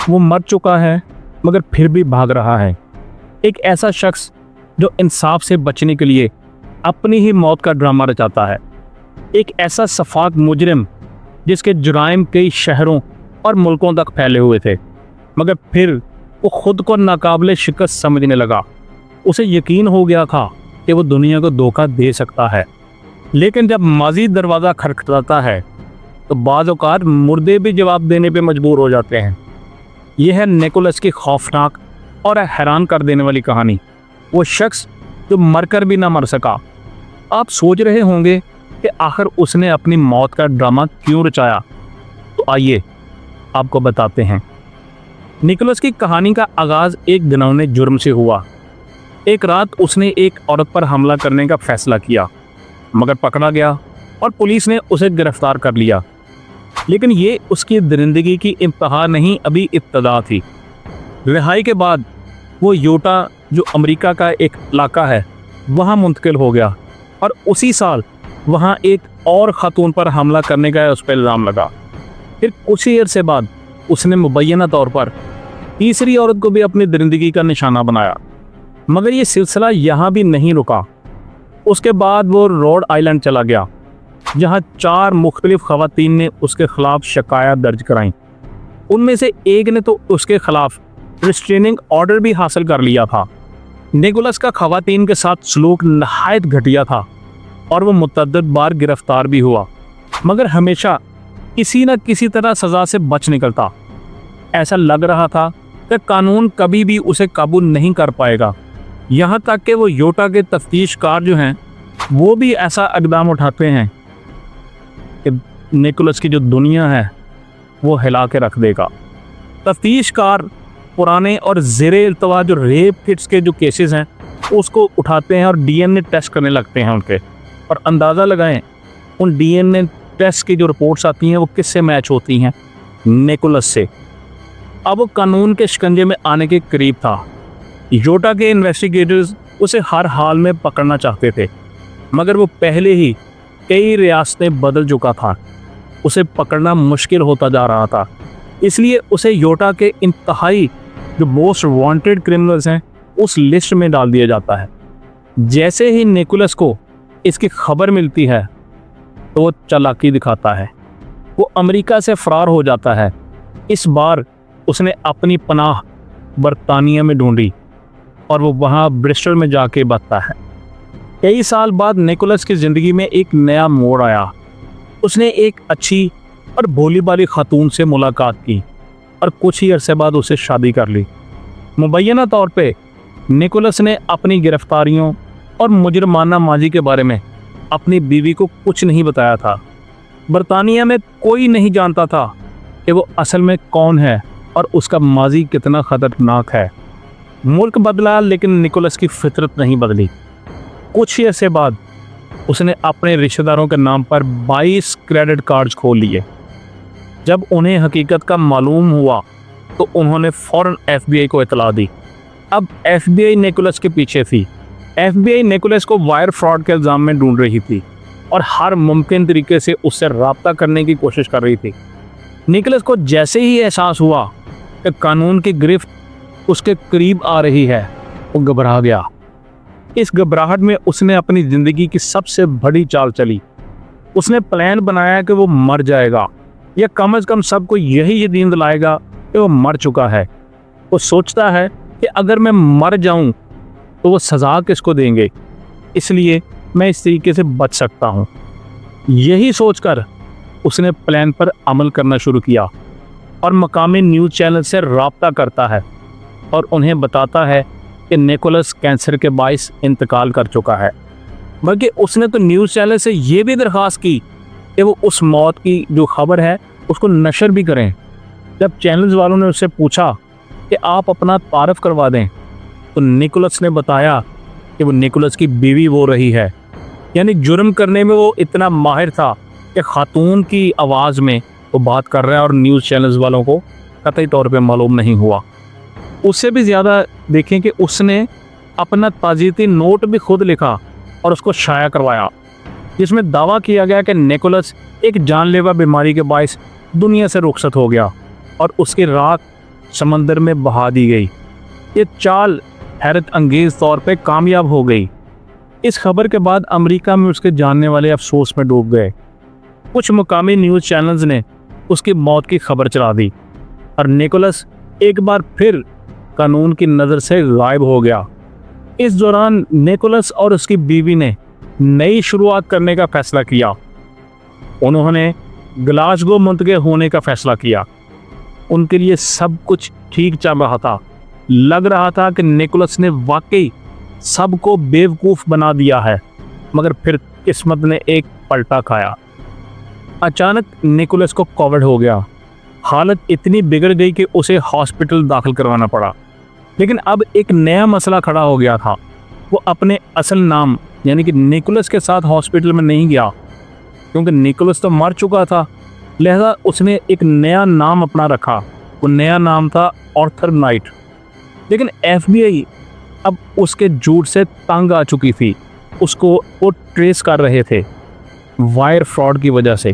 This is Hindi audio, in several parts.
वो मर चुका है मगर फिर भी भाग रहा है। एक ऐसा शख्स जो इंसाफ से बचने के लिए अपनी ही मौत का ड्रामा रचाता है। एक ऐसा सफाक मुजरिम जिसके जुराइम कई शहरों और मुल्कों तक फैले हुए थे, मगर फिर वो खुद को नाकाबिले शिकस्त समझने लगा। उसे यकीन हो गया था कि वो दुनिया को धोखा दे सकता है, लेकिन जब माजी दरवाज़ा खटखटाता है तो बाज़ औक़ात मुर्दे भी जवाब देने पे मजबूर हो जाते हैं। यह है निकोलस की खौफनाक और हैरान कर देने वाली कहानी, वो शख्स जो मरकर भी ना मर सका। आप सोच रहे होंगे कि आखिर उसने अपनी मौत का ड्रामा क्यों रचाया, तो आइए आपको बताते हैं। निकोलस की कहानी का आगाज़ एक घिनौने जुर्म से हुआ। एक रात उसने एक औरत पर हमला करने का फैसला किया, मगर पकड़ा गया और पुलिस ने उसे गिरफ्तार कर लिया। लेकिन ये उसकी दरिंदगी की इंतहा नहीं, अभी इब्तदा थी। रिहाई के बाद वो यूटा, जो अमेरिका का एक इलाका है, वहाँ मुंतकिल हो गया और उसी साल वहाँ एक और ख़ातून पर हमला करने का उस पर इल्ज़ाम लगा। फिर कुछ ही अरसे बाद उसने मुबैना तौर पर तीसरी औरत को भी अपनी दरिंदगी का निशाना बनाया। मगर ये सिलसिला यहाँ भी नहीं रुका। उसके बाद वो रोड आइलैंड चला गया, जहाँ 4 मुख्तलिफ ख़वातीन ने उसके ख़िलाफ़ शिकायत दर्ज कराई। उनमें से एक ने तो उसके ख़िलाफ़ रिस्ट्रेनिंग ऑर्डर भी हासिल कर लिया था। निकोलस का ख़वातीन के साथ सलूक नहायत घटिया था और वो मुतअद्दिद बार गिरफ्तार भी हुआ, मगर हमेशा किसी न किसी तरह सज़ा से बच निकलता। ऐसा लग रहा था कि कानून कभी भी उसे काबू नहीं कर पाएगा। यहाँ तक कि वो यूटा के तफ्तीशकार जो हैं, वो भी ऐसा इक़दाम उठाते हैं कि निकोलस की जो दुनिया है वो हिला के रख देगा। तफ्तीशकार पुराने और ज़ेरे इल्तवा जो रेप किट्स के जो केसेस हैं उसको उठाते हैं और डीएनए टेस्ट करने लगते हैं उनके, और अंदाज़ा लगाएं उन डीएनए टेस्ट की जो रिपोर्ट्स आती हैं वो किससे मैच होती हैं, निकोलस से। अब वो कानून के शिकंजे में आने के करीब था। यूटा के इन्वेस्टिगेटर्स उसे हर हाल में पकड़ना चाहते थे, मगर वो पहले ही कई रियासतें बदल चुका था। उसे पकड़ना मुश्किल होता जा रहा था, इसलिए उसे यूटा के इंतहाई जो मोस्ट वांटेड क्रिमिनल्स हैं उस लिस्ट में डाल दिया जाता है। जैसे ही निकोलस को इसकी खबर मिलती है तो वो चालाकी दिखाता है। वो अमेरिका से फरार हो जाता है। इस बार उसने अपनी पनाह बरतानिया में ढूंढी और वो वहाँ ब्रिस्टल में जाके बसता है। कई साल बाद निकोलस की ज़िंदगी में एक नया मोड़ आया। उसने एक अच्छी और भोली भाली खातून से मुलाकात की और कुछ ही अरसे बाद उसे शादी कर ली। मुबैना तौर पे निकोलस ने अपनी गिरफ्तारियों और मुजरमाना माजी के बारे में अपनी बीवी को कुछ नहीं बताया था। बरतानिया में कोई नहीं जानता था कि वो असल में कौन है और उसका माजी कितना ख़तरनाक है। मुल्क बदला, लेकिन निकोलस की फितरत नहीं बदली। कुछ ही अरसे बाद उसने अपने रिश्तेदारों के नाम पर 22 क्रेडिट कार्ड्स खोल लिए। जब उन्हें हकीकत का मालूम हुआ तो उन्होंने फ़ौरन FBI को इतला दी। अब FBI निकोलस के पीछे थी। FBI निकोलस को वायर फ्रॉड के इल्ज़ाम में ढूंढ रही थी और हर मुमकिन तरीके से उससे रब्ता करने की कोशिश कर रही थी। निकोलस को जैसे ही एहसास हुआ कि कानून की गिरफ्त उसके करीब आ रही है, वो घबरा गया। इस घबराहट में उसने अपनी ज़िंदगी की सबसे बड़ी चाल चली। उसने प्लान बनाया कि वो मर जाएगा, या कम से कम सबको यही यकीन दिलाएगा कि वो मर चुका है। वो सोचता है कि अगर मैं मर जाऊं तो वो सज़ा किसको देंगे, इसलिए मैं इस तरीके से बच सकता हूं। यही सोचकर उसने प्लान पर अमल करना शुरू किया और मकामी न्यूज़ चैनल से रब्ता करता है और उन्हें बताता है कि निकोलस कैंसर के बाइस इंतकाल कर चुका है। बल्कि उसने तो न्यूज़ चैनल से ये भी दरख्वास्त की कि वो उस मौत की जो खबर है उसको नशर भी करें। जब चैनल्स वालों ने उससे पूछा कि आप अपना तारफ़ करवा दें, तो निकोलस ने बताया कि वो निकोलस की बीवी वो रही है। यानी जुर्म करने में वो इतना माहिर था कि खातून की आवाज़ में वो बात कर रहा है और न्यूज़ चैनल्स वालों को कतई तौर पे मालूम नहीं हुआ। उससे भी ज़्यादा देखें कि उसने अपना ताज़ीती नोट भी खुद लिखा और उसको शाया करवाया, जिसमें दावा किया गया कि निकोलस एक जानलेवा बीमारी के बायस दुनिया से रुखसत हो गया और उसकी राख समंदर में बहा दी गई। ये चाल हैरत अंगेज तौर पे कामयाब हो गई। इस खबर के बाद अमेरिका में उसके जानने वाले अफसोस में डूब गए। कुछ मुकामी न्यूज़ चैनल्स ने उसकी मौत की खबर चला दी और निकोलस एक बार फिर कानून की नज़र से गायब हो गया। इस दौरान निकोलस और उसकी बीवी ने नई शुरुआत करने का फैसला किया। उन्होंने ग्लासगो मुंतकिल होने का फैसला किया। उनके लिए सब कुछ ठीक चल रहा था। लग रहा था कि निकोलस ने वाकई सबको बेवकूफ़ बना दिया है, मगर फिर किस्मत ने एक पलटा खाया। अचानक निकोलस को कोविड हो गया। हालत इतनी बिगड़ गई कि उसे हॉस्पिटल दाखिल करवाना पड़ा। लेकिन अब एक नया मसला खड़ा हो गया था। वो अपने असल नाम यानी कि निकोलस के साथ हॉस्पिटल में नहीं गया, क्योंकि निकोलस तो मर चुका था। लिहाजा उसने एक नया नाम अपना रखा। वो नया नाम था आर्थर नाइट। लेकिन FBI अब उसके झूठ से तंग आ चुकी थी। उसको वो ट्रेस कर रहे थे वायर फ्रॉड की वजह से।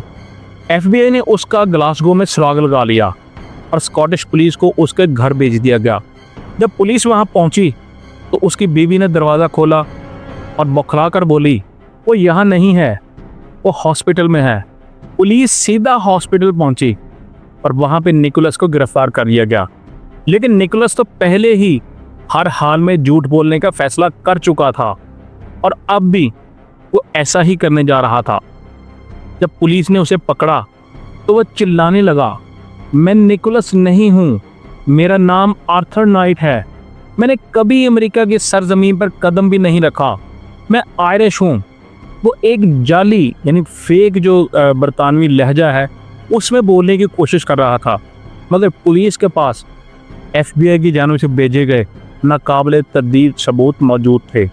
FBI ने उसका ग्लासगो में सुराग लगा लिया और स्कॉटिश पुलिस को उसके घर भेज दिया गया। जब पुलिस वहां पहुंची तो उसकी बीवी ने दरवाज़ा खोला और बौखला कर बोली, वो यहाँ नहीं है, वो हॉस्पिटल में है। पुलिस सीधा हॉस्पिटल पहुंची और वहां पे निकोलस को गिरफ्तार कर लिया गया। लेकिन निकोलस तो पहले ही हर हाल में झूठ बोलने का फैसला कर चुका था और अब भी वो ऐसा ही करने जा रहा था। जब पुलिस ने उसे पकड़ा तो वह चिल्लाने लगा, मैं निकोलस नहीं हूँ, मेरा नाम आर्थर नाइट है। मैंने कभी अमेरिका की सरजमीन पर कदम भी नहीं रखा। मैं आयरिश हूँ। वो एक जाली यानी फेक जो बरतानवी लहजा है उसमें बोलने की कोशिश कर रहा था, मगर पुलिस के पास FBI की जानिब से भेजे गए नाकाबिले तरदीद सबूत मौजूद थे।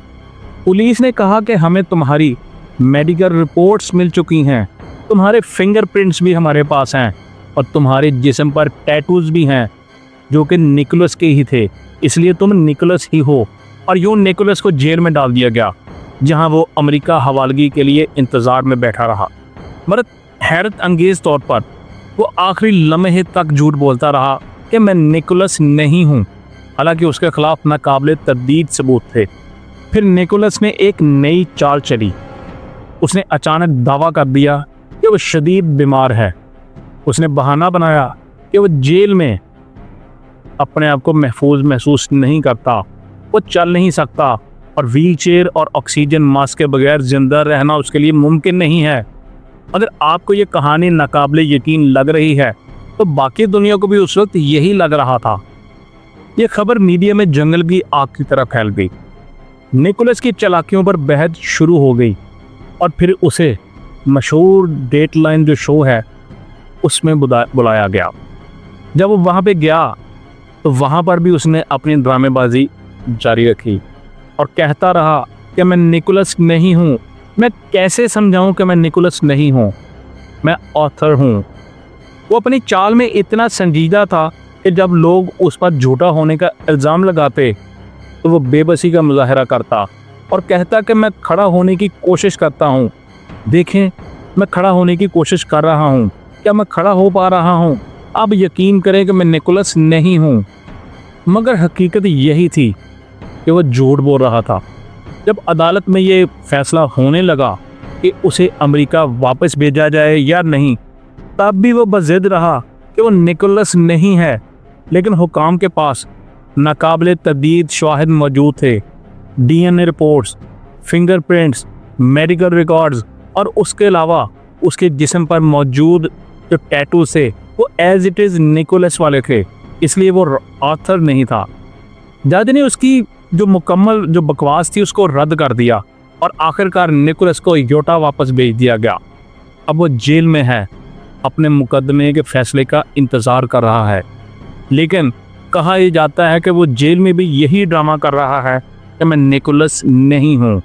पुलिस ने कहा कि हमें तुम्हारी मेडिकल रिपोर्ट्स मिल चुकी हैं, तुम्हारे फिंगरप्रिंट्स भी हमारे पास हैं और तुम्हारे जिस्म पर टैटूज भी हैं जो कि निकोलस के ही थे, इसलिए तुम निकोलस ही हो। और यूं निकोलस को जेल में डाल दिया गया, जहां वो अमेरिका हवालगी के लिए इंतज़ार में बैठा रहा। मगर हैरत अंगेज़ तौर पर वो आखिरी लम्हे तक झूठ बोलता रहा कि मैं निकोलस नहीं हूँ, हालांकि उसके खिलाफ नाकाबिले तरदीद सबूत थे। फिर निकोलस ने एक नई चाल चली। उसने अचानक दावा कर दिया कि वो शदीद बीमार है। उसने बहाना बनाया कि वो जेल में अपने आप को महफूज महसूस नहीं करता, वो चल नहीं सकता और व्हीलचेयर और ऑक्सीजन मास्क के बगैर जिंदा रहना उसके लिए मुमकिन नहीं है। अगर आपको ये कहानी नाकाबिले यकीन लग रही है तो बाकी दुनिया को भी उस वक्त यही लग रहा था। ये खबर मीडिया में जंगल की आग की तरह फैल गई। निकोलस की चालाकियों पर बहस शुरू हो गई और फिर उसे मशहूर डेटलाइन जो शो है उसमें बुलाया गया। जब वो वहाँ पे गया तो वहाँ पर भी उसने अपनी ड्रामेबाजी जारी रखी और कहता रहा कि मैं निकोलस नहीं हूँ। मैं कैसे समझाऊँ कि मैं निकोलस नहीं हूँ, मैं आर्थर हूँ। वो अपनी चाल में इतना संजीदा था कि जब लोग उस पर झूठा होने का इल्ज़ाम लगाते तो वो बेबसी का मुजाहरा करता और कहता कि मैं खड़ा होने की कोशिश करता हूँ, देखें मैं खड़ा होने की कोशिश कर रहा हूँ, क्या मैं खड़ा हो पा रहा हूँ, अब यकीन करें कि मैं निकोलस नहीं हूँ। मगर हकीकत यही थी कि वो झूठ बोल रहा था। जब अदालत में ये फैसला होने लगा कि उसे अमेरिका वापस भेजा जाए या नहीं, तब भी वो बज़िद रहा कि वो निकोलस नहीं है। लेकिन हुकाम के पास नाकाबिले तरदीद शवाहिद मौजूद थे, DNA reports, fingerprints, medical records और उसके अलावा उसके जिस्म पर मौजूद जो टैटू थे वो एज इट इज़ निकोलस वाले थे, इसलिए वो आर्थर नहीं था। जज ने उसकी जो मुकम्मल जो बकवास थी उसको रद्द कर दिया और आखिरकार निकोलस को योटा वापस भेज दिया गया। अब वो जेल में है, अपने मुकदमे के फैसले का इंतज़ार कर रहा है। लेकिन कहा यह जाता है कि वो जेल में भी यही ड्रामा कर रहा है कि मैं निकोलस नहीं हूँ।